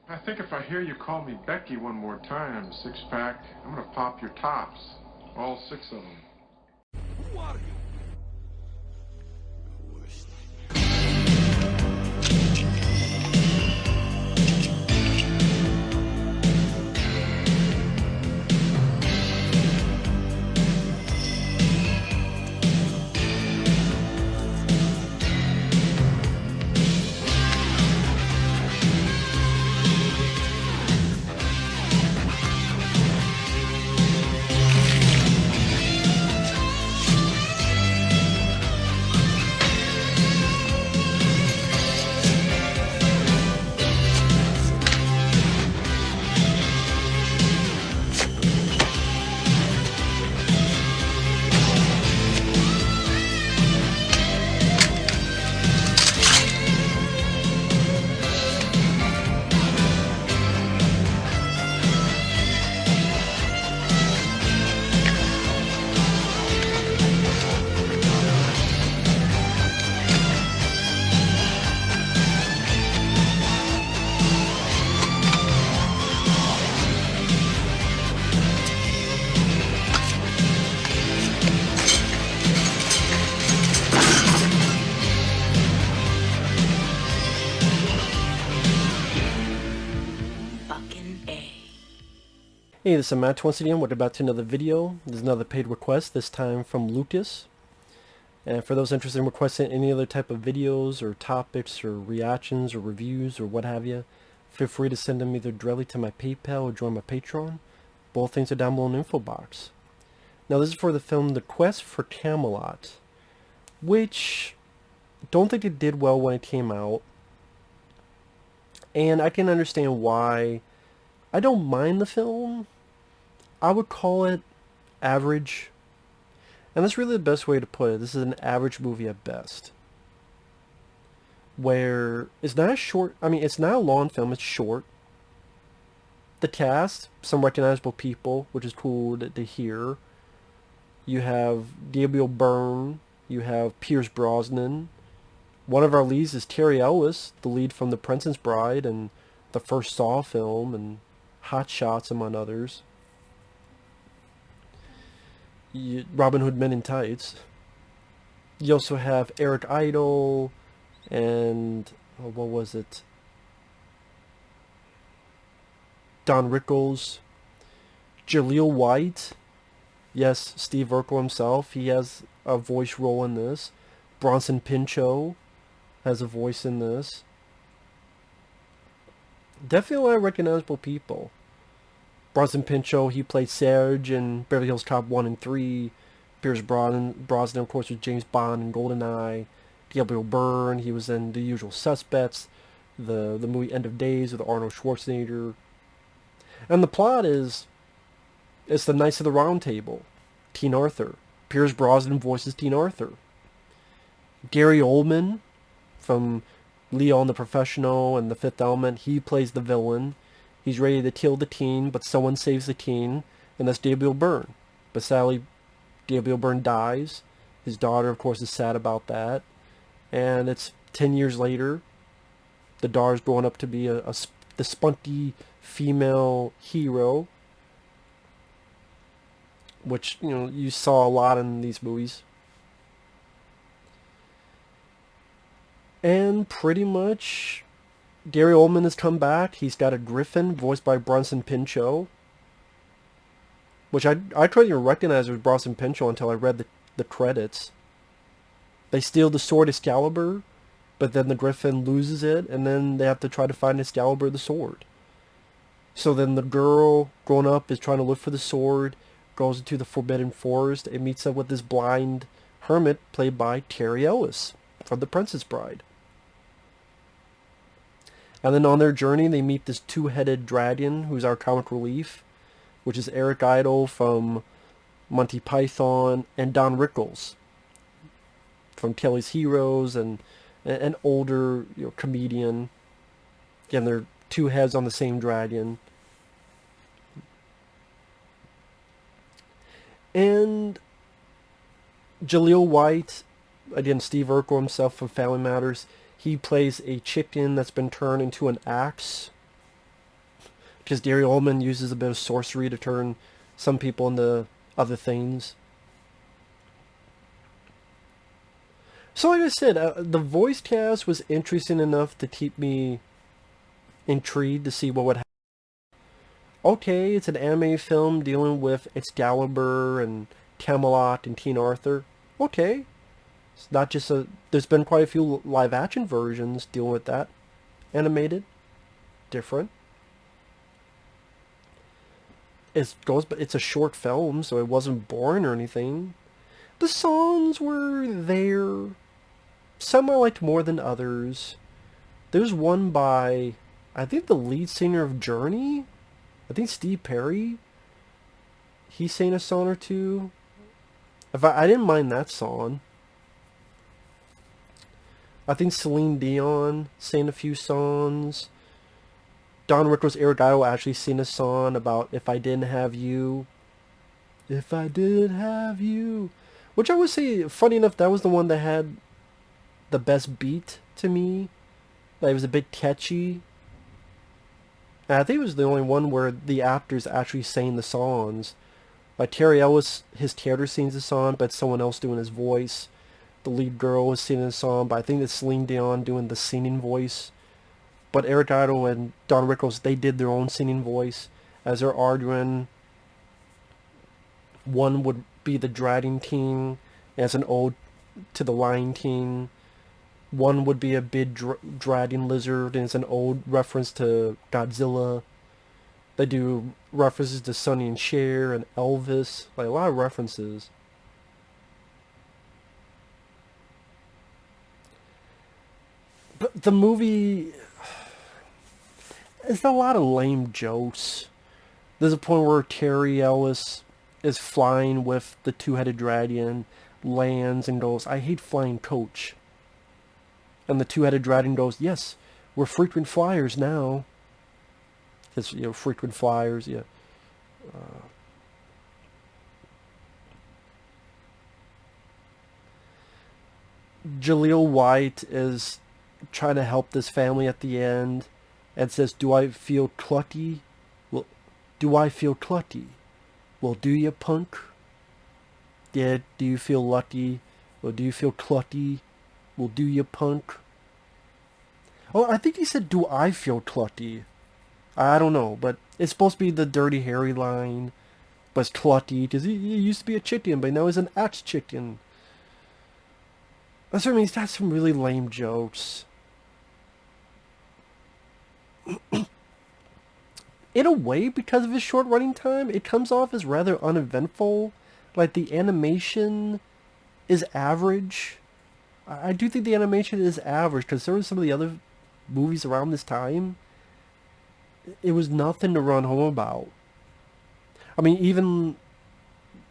I think if I hear you call me Becky one more time, six-pack, I'm gonna pop your tops. All six of them. Who are you? The worst. Hey, this is Matt once again. We're about to another video. There's another paid request, this time from Lucas. And for those interested in requesting any other type of videos or topics or reactions or reviews or what have you, feel free to send them either directly to my PayPal or join my Patreon. Both things are down below in the info box. Now this is for the film The Quest for Camelot, which I don't think it did well when it came out. And I can understand why. I don't mind the film. I would call it average. And that's really the best way to put it. This is an average movie at best. Where it's not a short, it's not a long film, it's short. The cast, some recognizable people, which is cool to hear. You have Gabriel Byrne, you have Pierce Brosnan. One of our leads is Terry Ellis, the lead from The Princess Bride and the first Saw film and Hot Shots, among others. Robin Hood Men in Tights. You also have Eric Idle and what was it? Don Rickles, Jaleel White. Yes, Steve Urkel himself. He has a voice role in this. Bronson Pinchot has a voice in this. Definitely a lot of recognizable people. Bronson Pinchot, he played Serge in Beverly Hills Cop 1 and 3. Pierce Brosnan, of course, was James Bond in GoldenEye. Gabriel Byrne, he was in The Usual Suspects, the movie End of Days with Arnold Schwarzenegger. And the plot is, it's the Knights of the Round Table. Teen Arthur. Pierce Brosnan voices Teen Arthur. Gary Oldman from Leon the Professional and The Fifth Element, he plays the villain. He's ready to kill the teen, but someone saves the teen, and that's Gabriel Byrne. But sadly, Gabriel Byrne dies. His daughter, of course, is sad about that. And it's 10 years later. The daughter's growing up to be the spunky female hero, which, you saw a lot in these movies. And pretty much, Gary Oldman has come back. He's got a griffin voiced by Bronson Pinchot, which I couldn't even recognize it was Bronson Pinchot until I read the credits. They steal the sword Excalibur, but then the griffin loses it, and then they have to try to find Excalibur the sword. So then the girl growing up is trying to look for the sword, goes into the Forbidden Forest, and meets up with this blind hermit played by Terry Ellis from The Princess Bride. And then on their journey, they meet this two-headed dragon, who's our comic relief, which is Eric Idle from Monty Python, and Don Rickles from Kelly's Heroes, and an older comedian. Again, they're two heads on the same dragon. And Jaleel White, again, Steve Urkel himself from Family Matters, he plays a chicken that's been turned into an axe. Because Gary Oldman uses a bit of sorcery to turn some people into other things. So like I said, the voice cast was interesting enough to keep me intrigued to see what would happen. Okay, it's an anime film dealing with Excalibur and Camelot and King Arthur. Okay. It's not just a... There's been quite a few live-action versions dealing with that. Animated. Different. It's a short film, so it wasn't boring or anything. The songs were there. Some I liked more than others. There's one by, I think, the lead singer of Journey. I think Steve Perry. He sang a song or two. I didn't mind that song. I think Celine Dion sang a few songs. Don Rickles' Arigato actually sang a song about If I Didn't Have You. If I Did Have You. Which I would say, funny enough, that was the one that had the best beat to me. Like, it was a bit catchy. And I think it was the only one where the actors actually sang the songs. Like Terry Ellis, his character sings the song, but someone else doing his voice. The lead girl is singing the song, but I think it's Celine Dion doing the singing voice. But Eric Idle and Don Rickles, they did their own singing voice. As they're arguing, one would be the Dragon King as an ode to the Lion King. One would be a big dragon lizard and it's an old reference to Godzilla. They do references to Sonny and Cher and Elvis. Like, a lot of references. But the movie... It's a lot of lame jokes. There's a point where Terry Ellis is flying with the two-headed dragon, lands and goes, "I hate flying, coach." And the two-headed dragon goes, "Yes, we're frequent flyers now." It's, frequent flyers, yeah. Jaleel White is trying to help this family at the end and says, "Do I feel clucky? Well, do I feel clucky? Well, do you, punk? Yeah, do you feel lucky? Well, do you feel clucky? Well, do you, punk?" Oh, I think he said, "Do I feel clucky?" I don't know, but it's supposed to be the Dirty Harry line, but it's clucky because he used to be a chicken, but now he's an ex-chicken. That's what I mean. He's got some really lame jokes. In a way, because of his short running time, it comes off as rather uneventful. Like, the animation is average. I do think the animation is average, considering some of the other movies around this time. It was nothing to run home about. I mean, even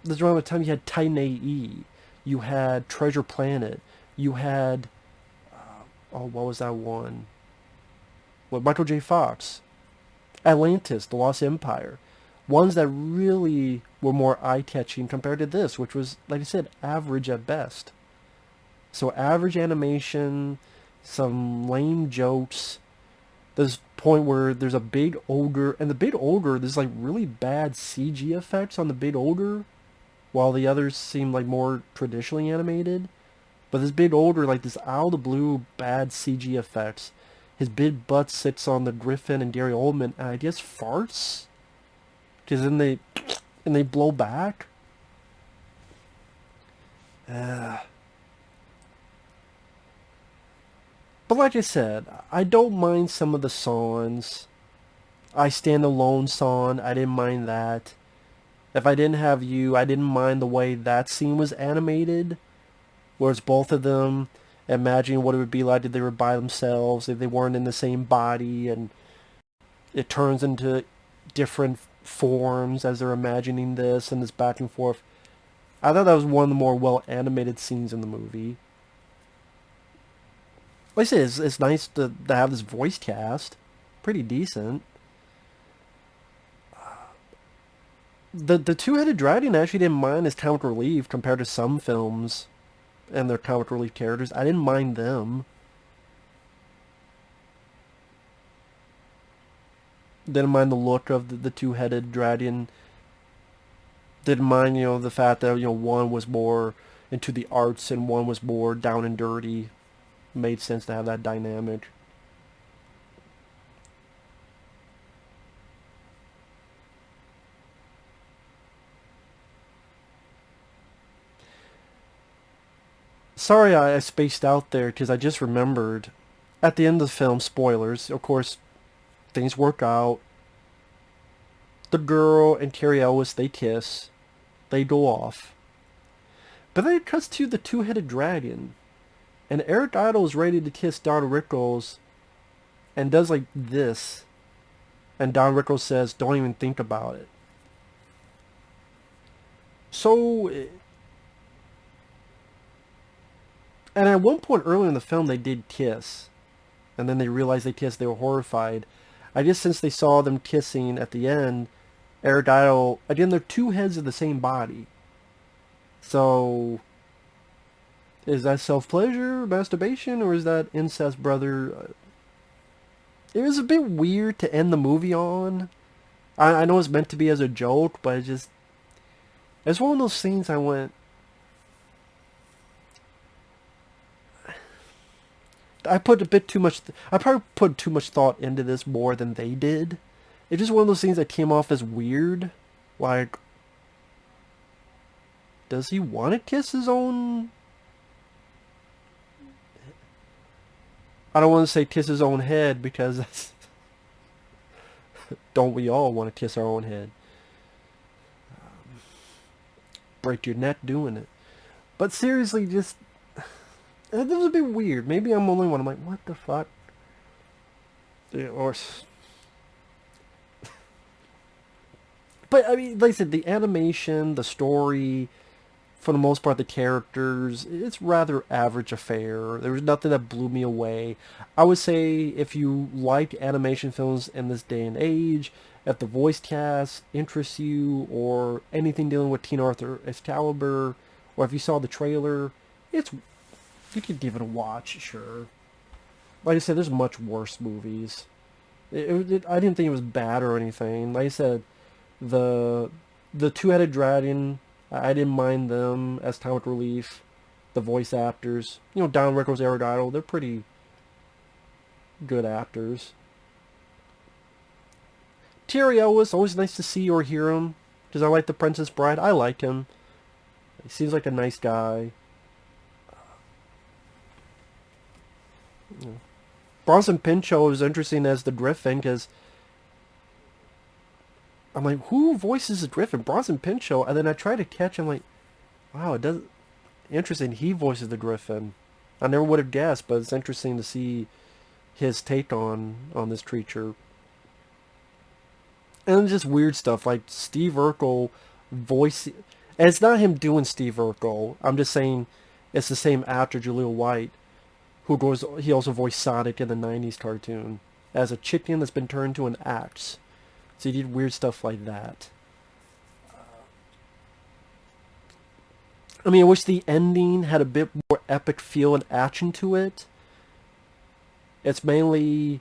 this around the time you had Titan A.E., you had Treasure Planet, you had, what was that one? With Michael J. Fox. Atlantis, The Lost Empire. Ones that really were more eye-catching compared to this, which was, like I said, average at best. So average animation, some lame jokes. There's a point where there's a big ogre, and the big ogre, there's like really bad CG effects on the big ogre, while the others seem like more traditionally animated. But this big ogre, like this out of the blue bad CG effects. His big butt sits on the Griffin and Gary Oldman, and I guess farts? Because then they blow back? But like I said, I don't mind some of the songs. I Stand Alone song, I didn't mind that. If I Didn't Have You, I didn't mind the way that scene was animated. Where it's both of them imagining what it would be like if they were by themselves, if they weren't in the same body, and it turns into different forms as they're imagining this, and this back and forth. I thought that was one of the more well-animated scenes in the movie. Like I said, it's nice to have this voice cast. Pretty decent. The two-headed dragon I actually didn't mind as comic relief compared to some films and their comic relief characters. I didn't mind them. Didn't mind the look of the two-headed dragon. Didn't mind, the fact that, one was more into the arts and one was more down and dirty. Made sense to have that dynamic. Sorry I spaced out there because I just remembered at the end of the film, spoilers, of course, things work out. The girl and Carrie Ellis, they kiss. They go off. But then it cuts to the two-headed dragon. And Eric Idle is ready to kiss Don Rickles and does like this. And Don Rickles says, don't even think about it. So, and at one point earlier in the film they did kiss. And then they realized they kissed, they were horrified. I guess since they saw them kissing at the end, Eric Idle, again, they're two heads of the same body. So, is that self-pleasure, masturbation, or is that incest, brother? It was a bit weird to end the movie on. I know it's meant to be as a joke, but it's one of those scenes I went, I put a bit too much, I probably put too much thought into this more than they did. It's just one of those things that came off as weird. Like, does he want to kiss his own? I don't want to say kiss his own head because that's... Don't we all want to kiss our own head? Break your neck doing it. But seriously, just... It was a bit weird. Maybe I'm the only one. I'm like, what the fuck? Yeah, or... But, I mean, like I said, the animation, the story, for the most part, the characters, it's rather average affair. There was nothing that blew me away. I would say if you like animation films in this day and age, if the voice cast interests you, or anything dealing with Teen Arthur Excalibur, or if you saw the trailer, you could give it a watch, sure. Like I said, there's much worse movies. I didn't think it was bad or anything. Like I said, the two-headed dragon, I didn't mind them as comic relief. The voice actors, Don Rickles, Eric Idle, they're pretty good actors. Terry Ellis, always nice to see or hear him, because I like The Princess Bride. I like him. He seems like a nice guy. Bronson Pinchot is interesting as the Griffin, because I'm like, who voices the Griffin? Bronson Pinchot. And then I try to catch him, like, wow, it does. Interesting, he voices the Griffin. I never would have guessed, but it's interesting to see his take on this creature. And just weird stuff, like Steve Urkel voice. And it's not him doing Steve Urkel. I'm just saying it's the same actor, Jaleel White, he also voiced Sonic in the 90s cartoon as a chicken that's been turned to an axe. So he did weird stuff like that. I mean, I wish the ending had a bit more epic feel and action to it. It's mainly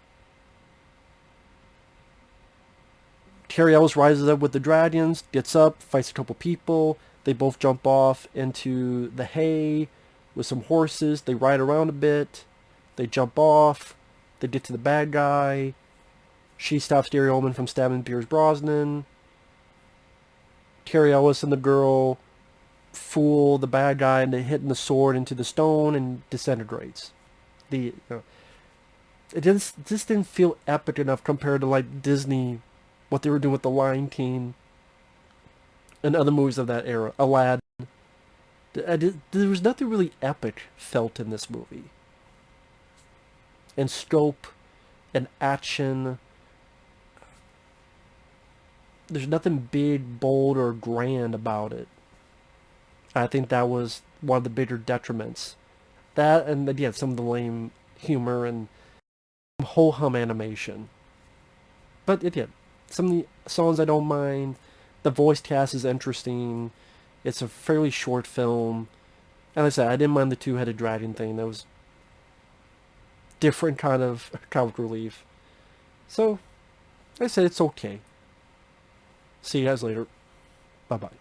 Terry Ellis rises up with the dragons, gets up, fights a couple people. They both jump off into the hay with some horses. They ride around a bit. They jump off. They get to the bad guy. She stops Gary Oldman from stabbing Pierce Brosnan. Terry Ellis and the girl fool the bad guy into hitting the sword into the stone and disintegrates. It just didn't feel epic enough compared to like Disney, what they were doing with The Lion King and other movies of that era. Aladdin. There was nothing really epic felt in this movie. And scope and action. There's nothing big, bold, or grand about it. I think that was one of the bigger detriments. That, and again, some of the lame humor and ho-hum animation. But again, some of the songs I don't mind. The voice cast is interesting. It's a fairly short film. And like I said, I didn't mind the two-headed dragon thing. That was different kind of comic relief. So, I said it's okay. See you guys later. Bye-bye.